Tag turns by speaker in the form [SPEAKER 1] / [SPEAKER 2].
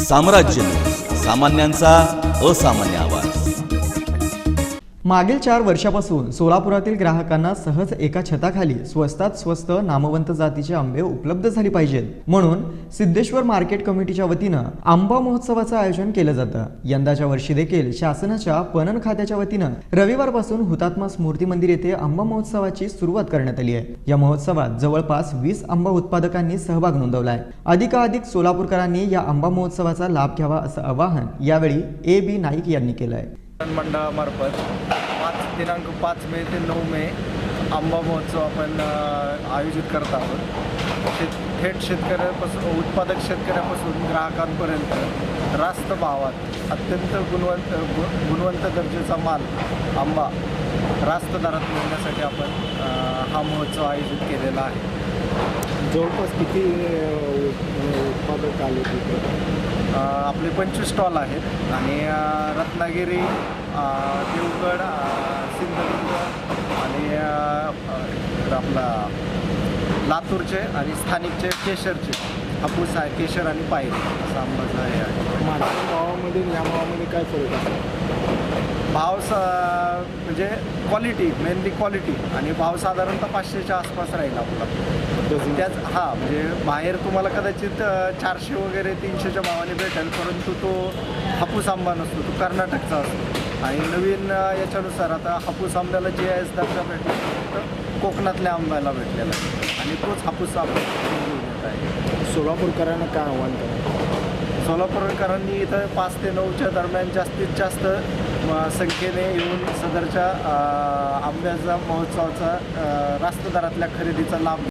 [SPEAKER 1] साम्राज्य सामान्यांचा असामान्य आवाज।
[SPEAKER 2] मागील 4 वर्षापासून सोलापुरातील ग्राहकांना सहज एका छताखाली स्वस्तात स्वस्त नामवंत जातीचे आंबे उपलब्ध झाले पाहिजेत म्हणून सिद्धेश्वर मार्केट कमिटीच्या वतीनं आंबा महोत्सवाचं आयोजन केलं जातं। यंदाच्या वर्षी देखील शासनाच्या पणन खात्याच्या वतीनं रविवारपासून हुतात्मा स्मृती मंदिर येथे आंबा महोत्सवाची सुरुवात करण्यात आली आहे। या महोत्सवात जवळपास 20 आंबा उत्पादकांनी सहभाग नोंदवलाय। अधिकाधिक सोलापूरकरांनी या आंबा महोत्सवाचा लाभ घ्यावा असं आवाहन यावेळी ए.बी. नाईक यांनी केलं आहे।
[SPEAKER 3] मंडळामार्फत दिनांक 5 मे ते 9 मे आंबा महोत्सव आपण आयोजित करत आहोत। थेट शेतकऱ्यापासून उत्पादक शेतकऱ्यापासून ग्राहकांपर्यंत रास्त भावात अत्यंत गुणवंत दर्जाचा माल आंबा रास्त दरात मिळण्यासाठी आपण हा महोत्सव आयोजित केलेला आहे।
[SPEAKER 4] जवळपास किती उत्पादक आले तिथे?
[SPEAKER 3] आपले 25 स्टॉल आहेत आणि रत्नागिरी, देवगड, सिंधुदुर्ग आणि आपला लातूरचे आणि स्थानिकचे केशरचे हापूस आहे, केशर आणि पायरी असा आंबाचा आहे।
[SPEAKER 4] मार्केट भावामध्ये या भावामध्ये काय फरक आहे?
[SPEAKER 3] भाव म्हणजे क्वालिटी, मेनली क्वालिटी आणि भाव साधारणतः 500च्या आसपास राहील आपला। त्याच म्हणजे बाहेर तुम्हाला कदाचित 400 वगैरे 300च्या भावाने भेटेल, परंतु तो हापूस आंबा नसतो, तो कर्नाटकचा असतो। आणि नवीन याच्यानुसार आता हापूस आंब्याला GIS दर्जा भेटला तर कोकणातल्या आंब्याला भेटलेला आहे आणि तोच हापूस आंबा घेऊन येत आहे।
[SPEAKER 4] सोलापूरकरांना काय आव्हान करायचं?
[SPEAKER 3] सोलापूरकरांनी इथं 5 ते 9च्या दरम्यान जास्तीत जास्त संख्येने येऊन सदरच्या आंब्याचा महोत्सवाचा रास्त दरातल्या खरेदीचा लाभ